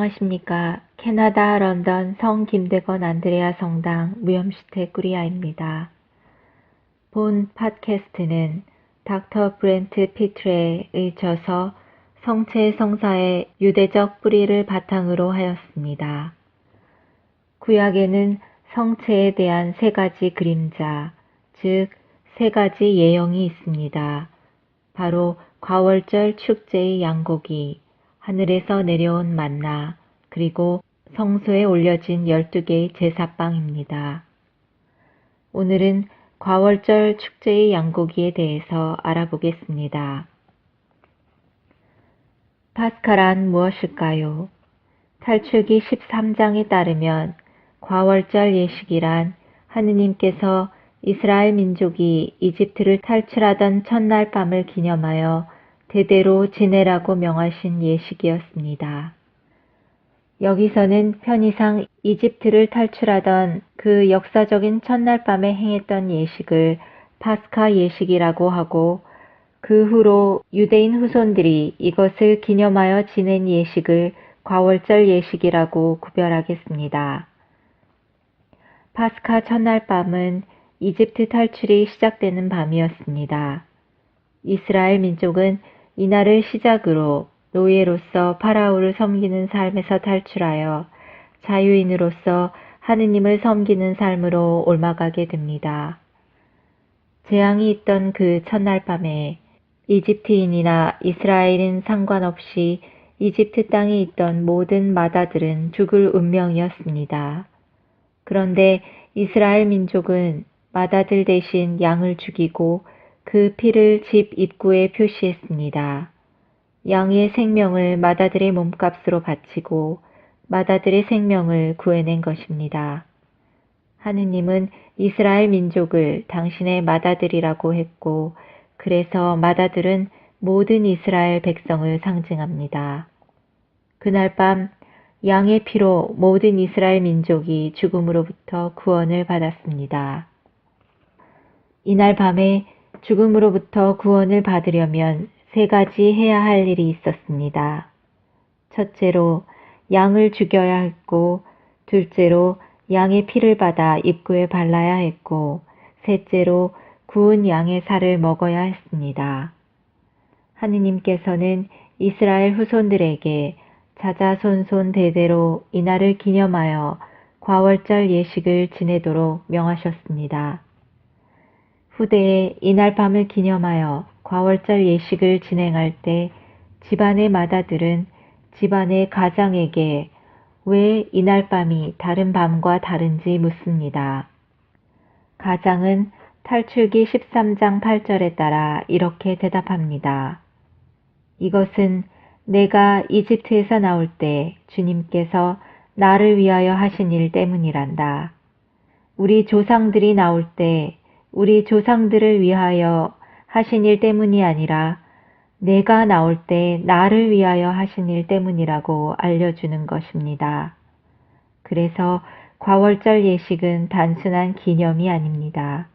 안녕하십니까. 캐나다 런던 성 김대건 안드레아 성당 무염시대 꾸리아입니다. 본 팟캐스트는 닥터 브렌트 피트레의 저서 성체 성사의 유대적 뿌리를 바탕으로 하였습니다. 구약에는 성체에 대한 세 가지 그림자, 즉 세 가지 예형이 있습니다. 바로 과월절 축제의 양고기, 하늘에서 내려온 만나, 그리고 성소에 올려진 12개의 제사빵입니다. 오늘은 과월절 축제의 양고기에 대해서 알아보겠습니다. 파스칼란 무엇일까요? 탈출기 13장에 따르면 과월절 예식이란 하느님께서 이스라엘 민족이 이집트를 탈출하던 첫날 밤을 기념하여 대대로 지내라고 명하신 예식이었습니다. 여기서는 편의상 이집트를 탈출하던 그 역사적인 첫날 밤에 행했던 예식을 파스카 예식이라고 하고, 그 후로 유대인 후손들이 이것을 기념하여 지낸 예식을 과월절 예식이라고 구별하겠습니다. 파스카 첫날 밤은 이집트 탈출이 시작되는 밤이었습니다. 이스라엘 민족은 이날을 시작으로 노예로서 파라오를 섬기는 삶에서 탈출하여 자유인으로서 하느님을 섬기는 삶으로 옮아가게 됩니다. 재앙이 있던 그 첫날 밤에 이집트인이나 이스라엘인 상관없이 이집트 땅에 있던 모든 마다들은 죽을 운명이었습니다. 그런데 이스라엘 민족은 마다들 대신 양을 죽이고 그 피를 집 입구에 표시했습니다. 양의 생명을 마다들의 몸값으로 바치고 마다들의 생명을 구해낸 것입니다. 하느님은 이스라엘 민족을 당신의 마다들이라고 했고, 그래서 마다들은 모든 이스라엘 백성을 상징합니다. 그날 밤 양의 피로 모든 이스라엘 민족이 죽음으로부터 구원을 받았습니다. 이날 밤에 죽음으로부터 구원을 받으려면 세 가지 해야 할 일이 있었습니다. 첫째로 양을 죽여야 했고, 둘째로 양의 피를 받아 입구에 발라야 했고, 셋째로 구운 양의 살을 먹어야 했습니다. 하느님께서는 이스라엘 후손들에게 자자손손 대대로 이날을 기념하여 과월절 예식을 지내도록 명하셨습니다. 후대에 이날 밤을 기념하여 과월절 예식을 진행할 때 집안의 마다들은 집안의 가장에게 왜 이날 밤이 다른 밤과 다른지 묻습니다. 가장은 탈출기 13장 8절에 따라 이렇게 대답합니다. 이것은 내가 이집트에서 나올 때 주님께서 나를 위하여 하신 일 때문이란다. 우리 조상들이 나올 때 우리 조상들을 위하여 하신 일 때문이 아니라 내가 나올 때 나를 위하여 하신 일 때문이라고 알려주는 것입니다. 그래서 과월절 예식은 단순한 기념이 아닙니다.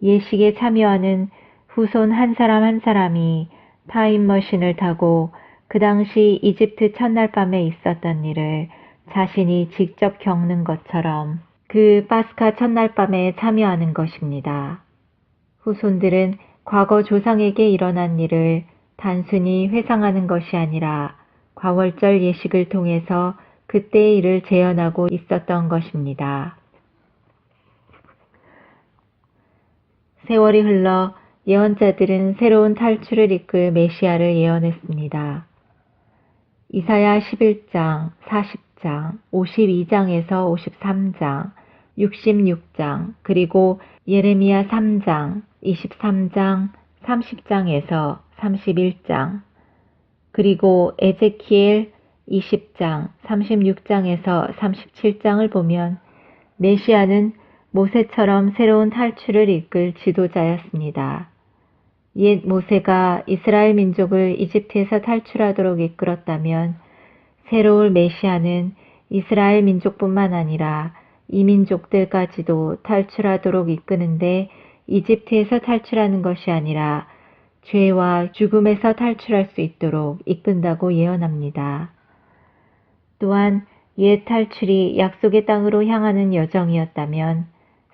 예식에 참여하는 후손 한 사람 한 사람이 타임머신을 타고 그 당시 이집트 첫날 밤에 있었던 일을 자신이 직접 겪는 것처럼 그 파스카 첫날 밤에 참여하는 것입니다. 후손들은 과거 조상에게 일어난 일을 단순히 회상하는 것이 아니라 과월절 예식을 통해서 그때의 일을 재현하고 있었던 것입니다. 세월이 흘러 예언자들은 새로운 탈출을 이끌 메시아를 예언했습니다. 이사야 11장, 40장, 52장에서 53장, 66장, 그리고 예레미야 3장, 23장, 30장에서 31장, 그리고 에제키엘 20장, 36장에서 37장을 보면 메시아는 모세처럼 새로운 탈출을 이끌 지도자였습니다. 옛 모세가 이스라엘 민족을 이집트에서 탈출하도록 이끌었다면 새로운 메시아는 이스라엘 민족뿐만 아니라 이민족들까지도 탈출하도록 이끄는데 이집트에서 탈출하는 것이 아니라 죄와 죽음에서 탈출할 수 있도록 이끈다고 예언합니다. 또한 옛 탈출이 약속의 땅으로 향하는 여정이었다면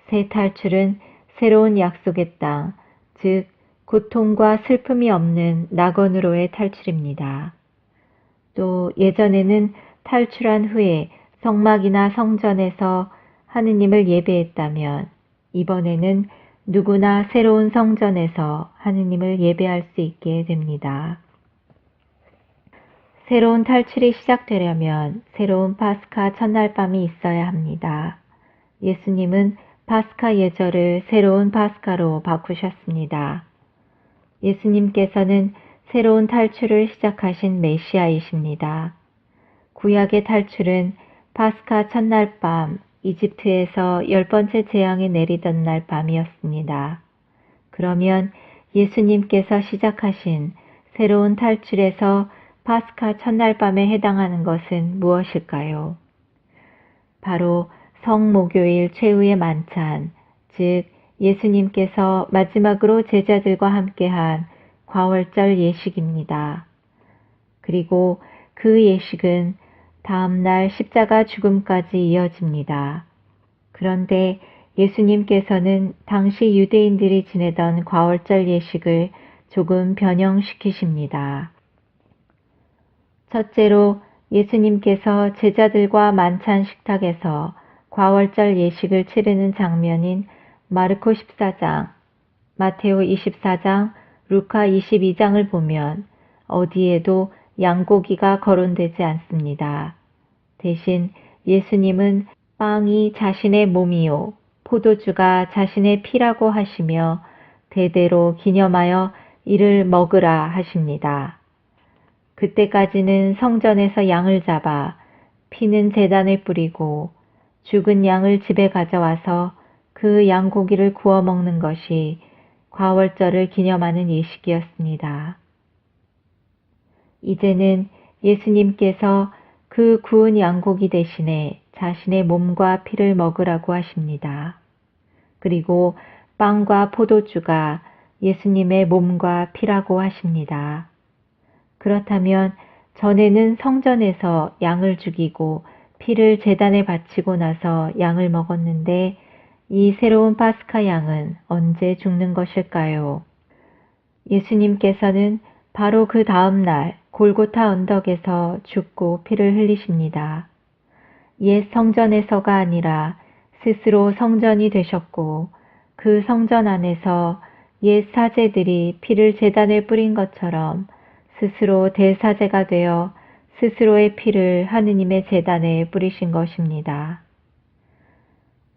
새 탈출은 새로운 약속의 땅, 즉 고통과 슬픔이 없는 낙원으로의 탈출입니다. 또 예전에는 탈출한 후에 성막이나 성전에서 하느님을 예배했다면 이번에는 누구나 새로운 성전에서 하느님을 예배할 수 있게 됩니다. 새로운 탈출이 시작되려면 새로운 파스카 첫날 밤이 있어야 합니다. 예수님은 파스카 예절을 새로운 파스카로 바꾸셨습니다. 예수님께서는 새로운 탈출을 시작하신 메시아이십니다. 구약의 탈출은 파스카 첫날 밤 이집트에서 10번째 재앙이 내리던 날 밤이었습니다. 그러면 예수님께서 시작하신 새로운 탈출에서 파스카 첫날 밤에 해당하는 것은 무엇일까요? 바로 성목요일 최후의 만찬, 즉 예수님께서 마지막으로 제자들과 함께한 과월절 예식입니다. 그리고 그 예식은 다음날 십자가 죽음까지 이어집니다. 그런데 예수님께서는 당시 유대인들이 지내던 과월절 예식을 조금 변형시키십니다. 첫째로 예수님께서 제자들과 만찬 식탁에서 과월절 예식을 치르는 장면인 마르코 14장, 마테오 24장, 루카 22장을 보면 어디에도 양고기가 거론되지 않습니다. 대신 예수님은 빵이 자신의 몸이요, 포도주가 자신의 피라고 하시며 대대로 기념하여 이를 먹으라 하십니다. 그때까지는 성전에서 양을 잡아 피는 제단에 뿌리고 죽은 양을 집에 가져와서 그 양고기를 구워 먹는 것이 과월절을 기념하는 예식이었습니다. 이제는 예수님께서 그 구운 양고기 대신에 자신의 몸과 피를 먹으라고 하십니다. 그리고 빵과 포도주가 예수님의 몸과 피라고 하십니다. 그렇다면 전에는 성전에서 양을 죽이고 피를 제단에 바치고 나서 양을 먹었는데 이 새로운 파스카 양은 언제 죽는 것일까요? 예수님께서는 바로 그 다음 날 골고타 언덕에서 죽고 피를 흘리십니다. 옛 성전에서가 아니라 스스로 성전이 되셨고 그 성전 안에서 옛 사제들이 피를 제단에 뿌린 것처럼 스스로 대사제가 되어 스스로의 피를 하느님의 제단에 뿌리신 것입니다.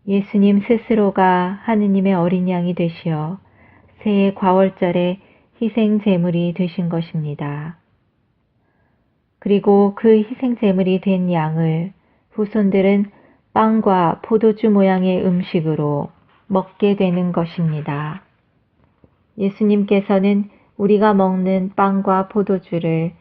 예수님 스스로가 하느님의 어린 양이 되시어 새해 과월절에 희생 제물이 되신 것입니다. 그리고 그 희생 제물이 된 양을 후손들은 빵과 포도주 모양의 음식으로 먹게 되는 것입니다. 예수님께서는 우리가 먹는 빵과 포도주를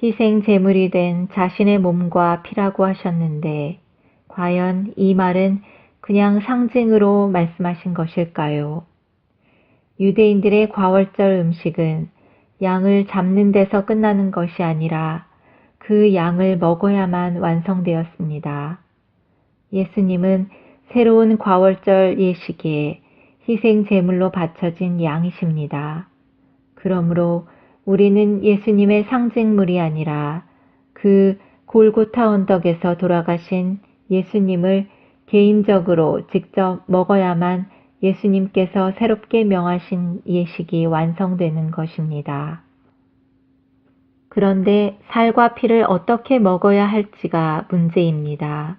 희생 제물이 된 자신의 몸과 피라고 하셨는데 과연 이 말은 그냥 상징으로 말씀하신 것일까요? 유대인들의 과월절 음식은 양을 잡는 데서 끝나는 것이 아니라 그 양을 먹어야만 완성되었습니다. 예수님은 새로운 과월절 예식에 희생 제물로 바쳐진 양이십니다. 그러므로 우리는 예수님의 상징물이 아니라 그 골고타 언덕에서 돌아가신 예수님을 개인적으로 직접 먹어야만 예수님께서 새롭게 명하신 예식이 완성되는 것입니다. 그런데 살과 피를 어떻게 먹어야 할지가 문제입니다.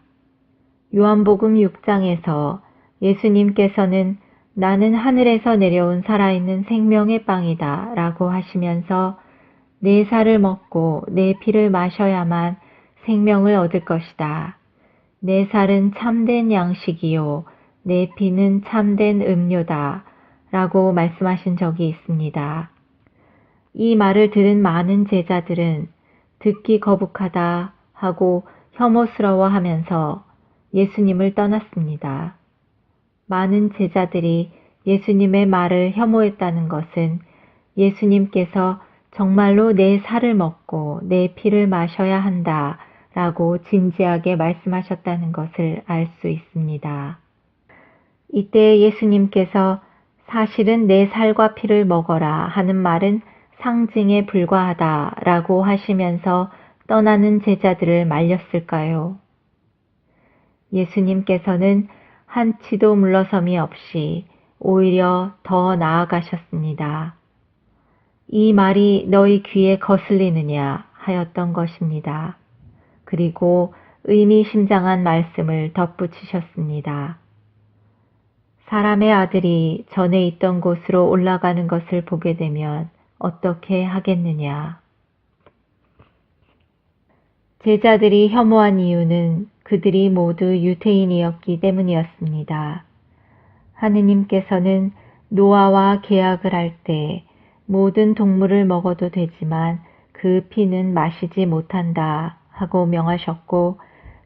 요한복음 6장에서 예수님께서는 나는 하늘에서 내려온 살아있는 생명의 빵이다 라고 하시면서 내 살을 먹고 내 피를 마셔야만 생명을 얻을 것이다. 내 살은 참된 양식이요 내 피는 참된 음료다 라고 말씀하신 적이 있습니다. 이 말을 들은 많은 제자들은 듣기 거북하다 하고 혐오스러워하면서 예수님을 떠났습니다. 많은 제자들이 예수님의 말을 혐오했다는 것은 예수님께서 정말로 내 살을 먹고 내 피를 마셔야 한다 라고 진지하게 말씀하셨다는 것을 알 수 있습니다. 이때 예수님께서 사실은 내 살과 피를 먹어라 하는 말은 상징에 불과하다 라고 하시면서 떠나는 제자들을 말렸을까요? 예수님께서는 한치도 물러섬이 없이 오히려 더 나아가셨습니다. 이 말이 너희 귀에 거슬리느냐 하였던 것입니다. 그리고 의미심장한 말씀을 덧붙이셨습니다. 사람의 아들이 전에 있던 곳으로 올라가는 것을 보게 되면 어떻게 하겠느냐. 제자들이 혐오한 이유는 그들이 모두 유대인이었기 때문이었습니다. 하느님께서는 노아와 계약을 할 때 모든 동물을 먹어도 되지만 그 피는 마시지 못한다 하고 명하셨고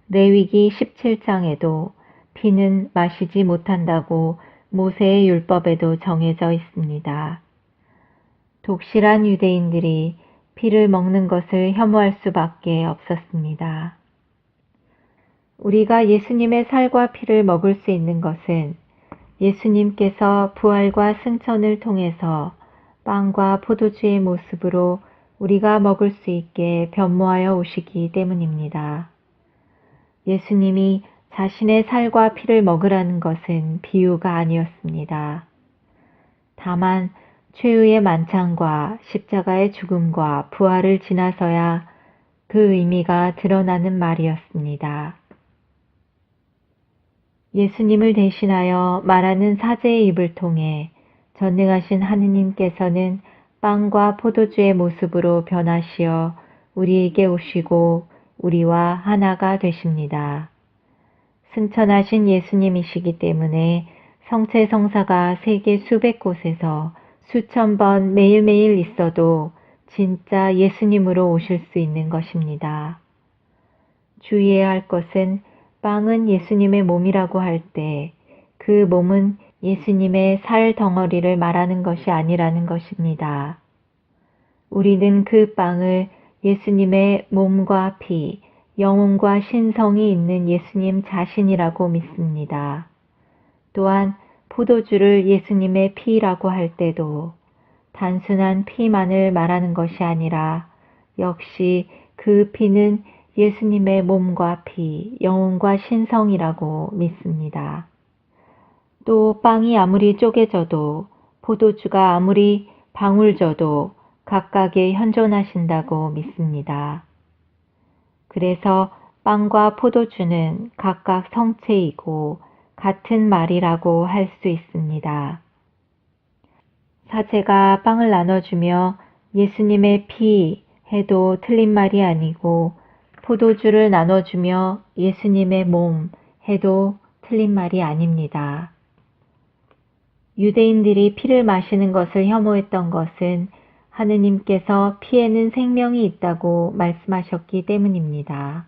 레위기 17장에도 피는 마시지 못한다고 모세의 율법에도 정해져 있습니다. 독실한 유대인들이 피를 먹는 것을 혐오할 수밖에 없었습니다. 우리가 예수님의 살과 피를 먹을 수 있는 것은 예수님께서 부활과 승천을 통해서 빵과 포도주의 모습으로 우리가 먹을 수 있게 변모하여 오시기 때문입니다. 예수님이 자신의 살과 피를 먹으라는 것은 비유가 아니었습니다. 다만 최후의 만찬과 십자가의 죽음과 부활을 지나서야 그 의미가 드러나는 말이었습니다. 예수님을 대신하여 말하는 사제의 입을 통해 전능하신 하느님께서는 빵과 포도주의 모습으로 변하시어 우리에게 오시고 우리와 하나가 되십니다. 승천하신 예수님이시기 때문에 성체성사가 세계 수백 곳에서 수천 번 매일매일 있어도 진짜 예수님으로 오실 수 있는 것입니다. 주의해야 할 것은 빵은 예수님의 몸이라고 할 때 그 몸은 예수님의 살 덩어리를 말하는 것이 아니라는 것입니다. 우리는 그 빵을 예수님의 몸과 피, 영혼과 신성이 있는 예수님 자신이라고 믿습니다. 또한 포도주를 예수님의 피라고 할 때도 단순한 피만을 말하는 것이 아니라 역시 그 피는 예수님의 몸과 피, 영혼과 신성이라고 믿습니다. 또 빵이 아무리 쪼개져도 포도주가 아무리 방울져도 각각에 현존하신다고 믿습니다. 그래서 빵과 포도주는 각각 성체이고 같은 말이라고 할 수 있습니다. 사제가 빵을 나눠주며 예수님의 피 해도 틀린 말이 아니고 포도주를 나눠주며 예수님의 몸 해도 틀린 말이 아닙니다. 유대인들이 피를 마시는 것을 혐오했던 것은 하느님께서 피에는 생명이 있다고 말씀하셨기 때문입니다.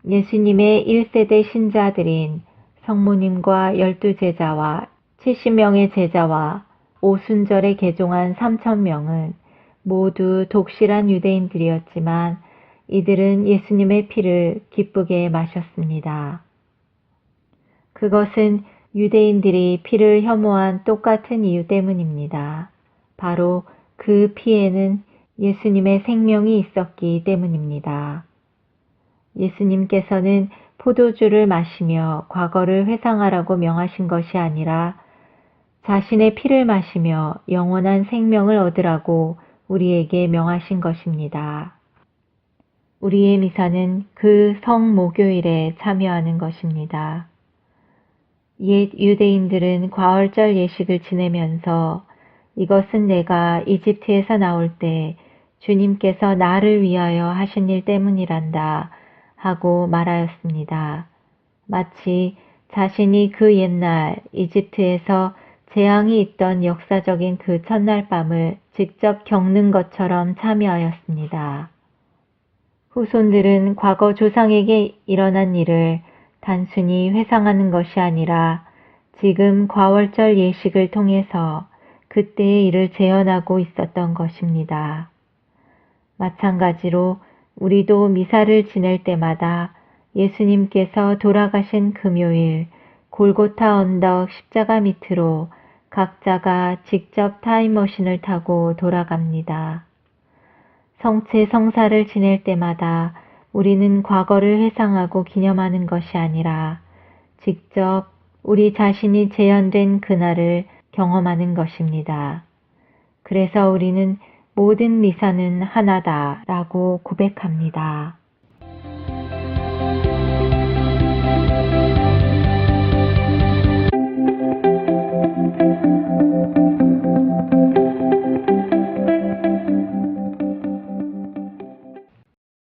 예수님의 1세대 신자들인 성모님과 12제자와 70명의 제자와 오순절에 개종한 3,000명은 모두 독실한 유대인들이었지만 이들은 예수님의 피를 기쁘게 마셨습니다. 그것은 유대인들이 피를 혐오한 똑같은 이유 때문입니다. 바로 그 피에는 예수님의 생명이 있었기 때문입니다. 예수님께서는 포도주를 마시며 과거를 회상하라고 명하신 것이 아니라 자신의 피를 마시며 영원한 생명을 얻으라고 우리에게 명하신 것입니다. 우리의 미사는 그 성모교일에 참여하는 것입니다. 옛 유대인들은 과월절 예식을 지내면서 이것은 내가 이집트에서 나올 때 주님께서 나를 위하여 하신 일 때문이란다 하고 말하였습니다. 마치 자신이 그 옛날 이집트에서 재앙이 있던 역사적인 그 첫날 밤을 직접 겪는 것처럼 참여하였습니다. 후손들은 과거 조상에게 일어난 일을 단순히 회상하는 것이 아니라 지금 과월절 예식을 통해서 그때의 일을 재현하고 있었던 것입니다. 마찬가지로 우리도 미사를 지낼 때마다 예수님께서 돌아가신 금요일 골고타 언덕 십자가 밑으로 각자가 직접 타임머신을 타고 돌아갑니다. 성체 성사를 지낼 때마다 우리는 과거를 회상하고 기념하는 것이 아니라 직접 우리 자신이 재현된 그날을 경험하는 것입니다. 그래서 우리는 모든 미사는 하나다라고 고백합니다.